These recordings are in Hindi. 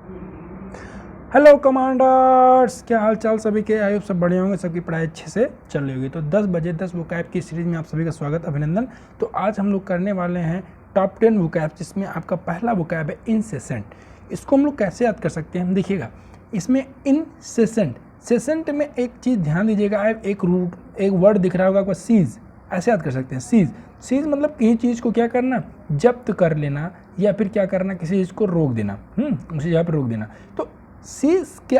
हेलो कमांडर्स, क्या हाल चाल सभी के। आई होप सब बढ़िया होंगे, सबकी पढ़ाई अच्छे से चल रही होगी। तो 10 बजे 10 वोकैब की सीरीज़ में आप सभी का स्वागत, अभिनंदन। तो आज हम लोग करने वाले हैं टॉप 10 वोकैब, जिसमें आपका पहला वोकैब है इंसेसेंट। इसको हम लोग कैसे याद कर सकते हैं, देखिएगा। इसमें इंसेसेंट, सेसेंट में एक चीज़ ध्यान दीजिएगा, एक वर्ड दिख रहा होगा आपको, सीज। ऐसे याद कर सकते हैं, सीज। सीज मतलब किसी चीज़ को क्या करना, जब्त कर लेना, या फिर क्या करना, किसी चीज़ को रोक देना, उसी जगह पर रोक देना। तो सीज के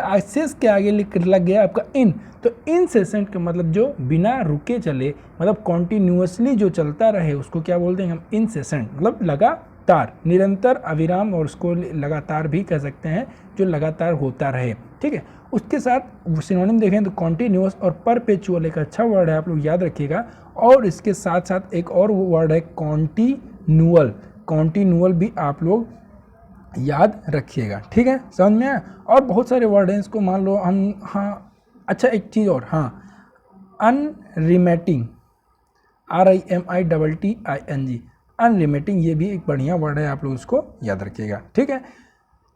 आगे लग गया आपका इन, तो इनसेसेंट का मतलब जो बिना रुके चले, मतलब कॉन्टिन्यूसली जो चलता रहे, उसको क्या बोलते हैं हम, इनसेसेंट। मतलब लगातार, निरंतर, अविराम, और उसको लगातार भी कह सकते हैं, जो लगातार होता रहे। ठीक है, उसके साथ सिनोनिम देखें तो कॉन्टिन्यूस और परपेचुअल एक अच्छा वर्ड है, आप लोग याद रखिएगा। और इसके साथ साथ एक और वर्ड है कॉन्टिन्यूअल। कॉन्टिन्यूअल भी आप लोग याद रखिएगा, ठीक है, समझ में आया। और बहुत सारे वर्ड हैं, इसको मान लो हम, हाँ अच्छा एक चीज़ और, हाँ अनरिमेटिंग, RIMITTING, अनरिमेटिंग, ये भी एक बढ़िया वर्ड है, आप लोग इसको याद रखिएगा, ठीक है।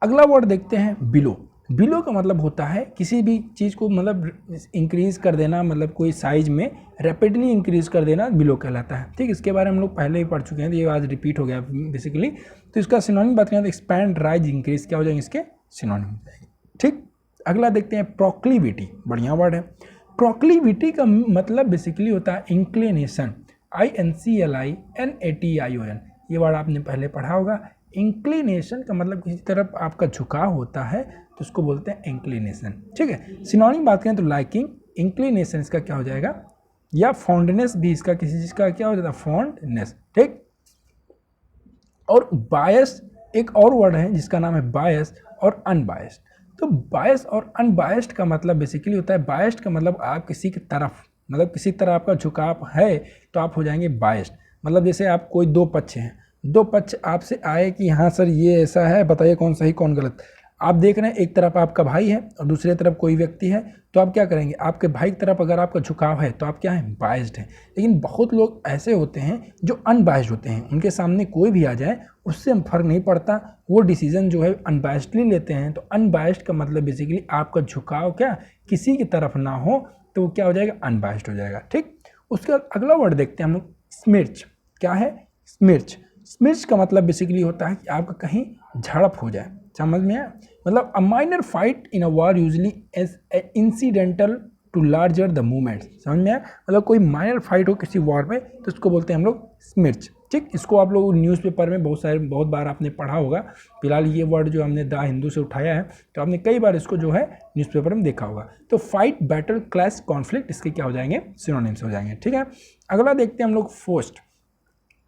अगला वर्ड देखते हैं बिलो। बिलो का मतलब होता है किसी भी चीज़ को मतलब इंक्रीज़ कर देना, मतलब कोई साइज में रैपिडली इंक्रीज़ कर देना बिलो कहलाता है। ठीक, इसके बारे में हम लोग पहले ही पढ़ चुके हैं, तो ये आज रिपीट हो गया बेसिकली। तो इसका सिनोनिम बात करें तो एक्सपैंड, राइज, इंक्रीज क्या हो जाएंगे, इसके सिनोनिम हो जाएंगे। ठीक, अगला देखते हैं प्रोक्लिविटी, बढ़िया वर्ड है। प्रोक्लिविटी का मतलब बेसिकली होता है इंक्लिनेशन, INCLINATION, ये वर्ड आपने पहले पढ़ा होगा। इंक्लिनेशन का मतलब किसी तरफ आपका झुकाव होता है, तो उसको बोलते हैं इंक्लिनेशन, ठीक है। सिनोनिम बात करें तो लाइकिंग, इंक्लिनेशन इसका क्या हो जाएगा, या फॉन्डनेस भी इसका, किसी चीज़ का क्या हो जाता है, फॉन्डनेस, ठीक। और बायस एक और वर्ड है जिसका नाम है बायस और अनबायस्ड। तो बायस और अनबायस्ड का मतलब बेसिकली होता है, बायस्ड का मतलब आप किसी की तरफ, मतलब किसी तरह आपका झुकाव है, तो आप हो जाएंगे बायस्ड। मतलब जैसे आप कोई दो पक्ष हैं, दो पक्ष आपसे आए कि हाँ सर ये ऐसा है, बताइए कौन सही कौन गलत। आप देख रहे हैं एक तरफ आपका भाई है और दूसरी तरफ कोई व्यक्ति है, तो आप क्या करेंगे, आपके भाई की तरफ अगर आपका झुकाव है तो आप क्या हैं, बायस्ड हैं। लेकिन बहुत लोग ऐसे होते हैं जो अनबायस्ड होते हैं, उनके सामने कोई भी आ जाए उससे फर्क नहीं पड़ता, वो डिसीजन जो है अनबायस्डली लेते हैं। तो अनबायस्ड का मतलब बेसिकली आपका झुकाव क्या किसी की तरफ ना हो, तो वो क्या हो जाएगा, अनबायस्ड हो जाएगा, ठीक। उसके बाद अगला वर्ड देखते हैं हम लोग, स्मिर्च। क्या है, स्मिर्च। स्मिर्च का मतलब बेसिकली होता है कि आपका कहीं झड़प हो जाए, समझ में आया। मतलब a minor fight in a war usually as incidental to larger the movements, समझ में आया। मतलब कोई माइनर फाइट हो किसी वॉर में, तो इसको बोलते हैं हम लोग स्मिर्च, ठीक। इसको आप लोग न्यूज़पेपर में बहुत बार आपने पढ़ा होगा। फिलहाल ये वर्ड जो हमने द हिंदू से उठाया है, तो आपने कई बार इसको जो है न्यूज़पेपर में देखा होगा। तो फाइट, बैटल, क्लैश, कॉन्फ्लिक्ट, इसके क्या हो जाएंगे, सिनोनिम्स हो जाएंगे, ठीक है। अगला देखते हैं हम लोग फोस्ट।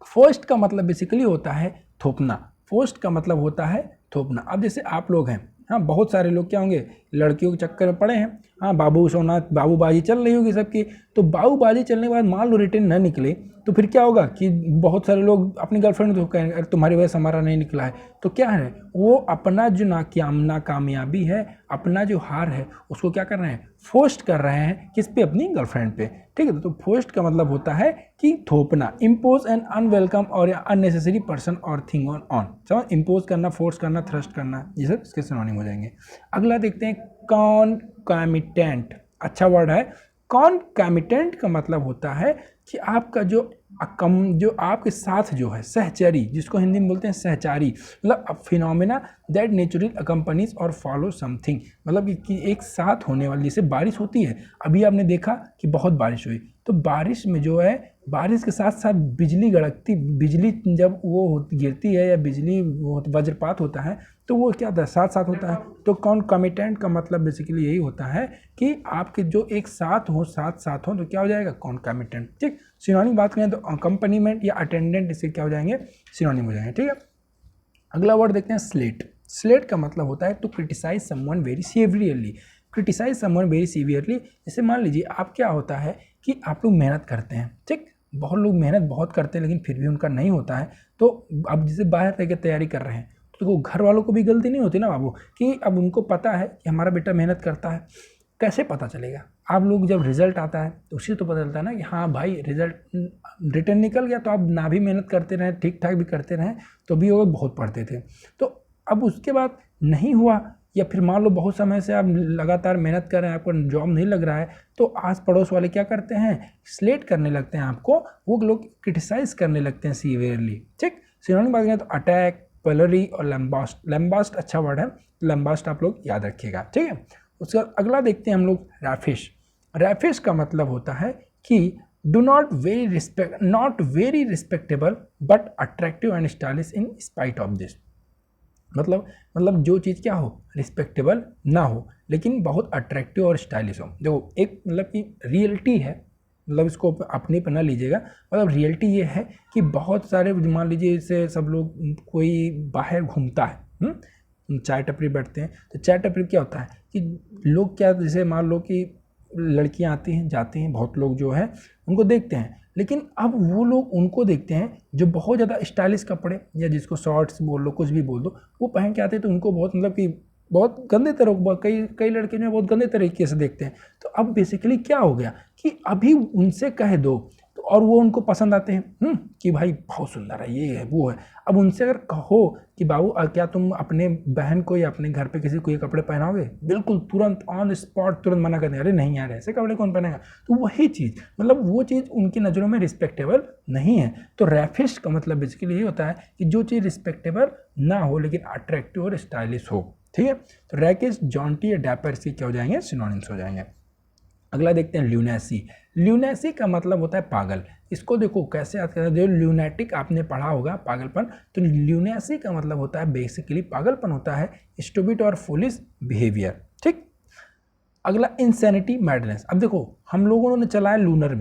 फोस्ट का मतलब बेसिकली होता है थोपना। फोस्ट का मतलब होता है थोपना। अब जैसे आप लोग हैं, हाँ बहुत सारे लोग क्या होंगे, लड़कियों के चक्कर में पड़े हैं, हाँ बाबू सोना बाबूबाजी चल रही होगी सबकी। तो बाबूबाजी चलने के बाद मान लो रिटर्न न निकले, तो फिर क्या होगा कि बहुत सारे लोग अपनी गर्लफ्रेंड को कहेंगे अरे तुम्हारी वजह से हमारा नहीं निकला है। तो क्या है, वो अपना जो नाकामयाबी है, अपना जो हार है, उसको क्या कर रहे हैं, फोस्ट कर रहे हैं, किस पे, अपनी गर्लफ्रेंड पे, ठीक है। तो फोस्ट का मतलब होता है कि थोपना, इम्पोज एन अनवेलकम और अननेसेसरी पर्सन और थिंग ऑन, समझ, इम्पोज करना, फोर्स करना, थ्रस्ट करना, ये सब इसके सिनोनिम हो जाएंगे। अगला देखते हैं कॉनकैमिटेंट, अच्छा वर्ड है। कॉनकैमिटेंट का मतलब होता है कि आपका जो आपके साथ जो है, सहचरी, जिसको हिंदी में बोलते हैं सहचारी, मतलब फिनोमेना दैट नेचुरली अकम्पनीज और फॉलो समथिंग। मतलब कि एक साथ होने वाली, जैसे बारिश होती है, अभी आपने देखा कि बहुत बारिश हुई, तो बारिश में जो है, बारिश के साथ साथ बिजली गड़कती, बिजली जब वो गिरती है या बिजली वज्रपात होता है, तो वो क्या होता है, साथ साथ होता है। तो कॉन्कॉमिटेंट का मतलब बेसिकली यही होता है कि आपके जो एक साथ हो, साथ हो, तो क्या हो जाएगा, कॉन्कॉमिटेंट, ठीक। सिनोनिम बात करें तो अकम्पनीमेंट या अटेंडेंट, इससे क्या हो जाएंगे, सिनोनिम हो जाएंगे, ठीक है। अगला वर्ड देखते हैं स्लेट। स्लेट का मतलब होता है to criticise someone very severely. Criticise someone very severely, जैसे मान लीजिए आप, क्या होता है कि आप लोग मेहनत करते हैं, ठीक, बहुत लोग मेहनत बहुत करते हैं, लेकिन फिर भी उनका नहीं होता है। तो अब जैसे बाहर रह के तैयारी कर रहे हैं, तो घर वालों को भी गलती नहीं होती ना बाबू, कि अब उनको पता है कि हमारा बेटा मेहनत करता है। कैसे पता चलेगा, आप लोग जब रिजल्ट आता है तो उसी तो पता चलता है ना कि हाँ भाई रिजल्ट रिटर्न निकल गया। तो आप ना भी मेहनत करते रहें, ठीक ठाक भी करते रहें, तो भी वो बहुत पढ़ते थे। तो अब उसके बाद नहीं हुआ, या फिर मान लो बहुत समय से आप लगातार मेहनत कर रहे हैं, आपको जॉब नहीं लग रहा है, तो आस पड़ोस वाले क्या करते हैं, स्लेट करने लगते हैं आपको, वो लोग क्रिटिसाइज करने लगते हैं सीवियरली। ठीक, सिनोनिम बात करें तो अटैक, पलरी और लैम्बास्ट। लैम्बास्ट अच्छा वर्ड है, लैम्बास्ट आप लोग याद रखिएगा। ठीक है, उसके बाद अगला देखते हैं हम लोग रैफिश। रैफिश का मतलब होता है कि not very respectable but attractive and stylish in spite of this. मतलब जो चीज़ क्या हो, रिस्पेक्टेबल ना हो लेकिन बहुत अट्रैक्टिव और स्टाइलिश हो। देखो एक मतलब कि रियलिटी है, मतलब इसको अपने पर ना लीजिएगा, मतलब रियलिटी ये है कि बहुत सारे, मान लीजिए जैसे सब लोग, कोई बाहर घूमता है, चाय टपरी बैठते हैं, तो चाय टपरी क्या होता है कि लोग क्या, जैसे मान लो कि लड़कियां आती हैं जाती हैं, बहुत लोग जो है उनको देखते हैं, लेकिन अब वो लोग उनको देखते हैं जो बहुत ज़्यादा स्टाइलिश कपड़े, या जिसको शॉर्ट्स बोल लो, कुछ भी बोल दो, वो पहन के आते हैं, तो उनको बहुत मतलब कि बहुत गंदे तरह, कई लड़के जो है बहुत गंदे तरीके से देखते हैं। तो अब बेसिकली क्या हो गया कि अभी उनसे कह दो तो और वो उनको पसंद आते हैं, कि भाई बहुत सुंदर है, ये है वो है। अब उनसे अगर कहो कि बाबू क्या तुम अपने बहन को या अपने घर पे किसी को ये कपड़े पहनाओगे, बिल्कुल तुरंत ऑन स्पॉट तुरंत मना कर दें, अरे नहीं यार ऐसे कपड़े कौन पहनेगा। तो वही चीज़, मतलब वो चीज़ उनकी नज़रों में रिस्पेक्टेबल नहीं है। तो रैफिश का मतलब बेसिकली ये होता है कि जो चीज़ रिस्पेक्टेबल ना हो लेकिन अट्रैक्टिव और स्टाइलिश हो। ठीक है, तो रैकिश, जॉन्टी या डैपर से क्या हो जाएंगे, सिनोनिम्स हो जाएंगे। अगला देखते हैं ल्यूनेसी। ल्यूनेसी का मतलब होता है पागल। इसको देखो कैसे याद करते हैं, जो ल्यूनेटिक आपने पढ़ा होगा पागलपन, तो ल्यूनेसी का मतलब होता है बेसिकली पागलपन होता है, स्टूपिड और फुलिश बिहेवियर। ठीक, अगला इंसैनिटी, मैडनेस। अब देखो हम लोगों ने चलाया लूनर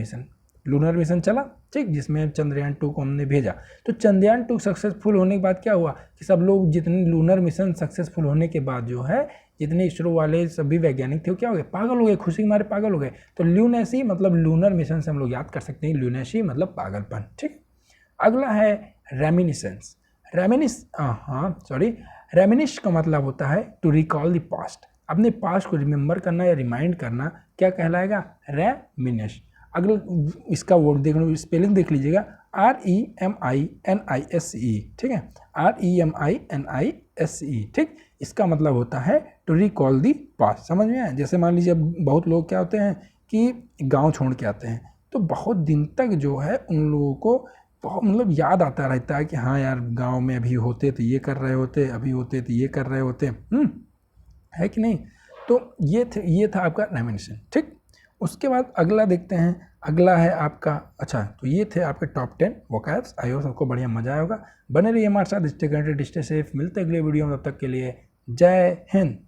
मिशन चला, ठीक, जिसमें चंद्रयान 2 को हमने भेजा। तो चंद्रयान 2 सक्सेसफुल होने के बाद क्या हुआ कि सब लोग, जितने लूनर मिशन सक्सेसफुल होने के बाद जो है जितने इसरो वाले सभी वैज्ञानिक थे, वो क्या हो गए, पागल हो गए, खुशी के मारे पागल हो गए। तो ल्यूनेसी मतलब लूनर मिशन से हम लोग याद कर सकते हैं, ल्यूनेसी मतलब पागलपन। ठीक, अगला है रेमिनिसेंस। रेमिनिश का मतलब होता है टू रिकॉल द पास्ट। अपने पास्ट को रिमेंबर करना या रिमाइंड करना क्या कहलाएगा, रेमिनिश। अगला इसका वर्ड देख लो, स्पेलिंग देख लीजिएगा, REMINISE। ठीक है, REMINISE। ठीक, इसका मतलब होता है टू रिकॉल दी पास्ट। समझ में आया। जैसे मान लीजिए बहुत लोग क्या होते हैं कि गांव छोड़ के आते हैं, तो बहुत दिन तक जो है उन लोगों को बहुत मतलब याद आता रहता है कि हाँ यार गांव में अभी होते तो ये कर रहे होते, अभी होते तो ये कर रहे होते, है कि नहीं। तो ये था आपका रेमिनिशन। ठीक, उसके बाद अगला देखते हैं, अगला है आपका, अच्छा तो ये थे आपके टॉप 10 वोकैब्स। आई होप सबको बढ़िया मजा आया होगा। बने रहिए हमारे साथ, स्टे कनेक्टेड, स्टे सेफ। मिलते अगले वीडियो में, तब तक के लिए जय हिंद।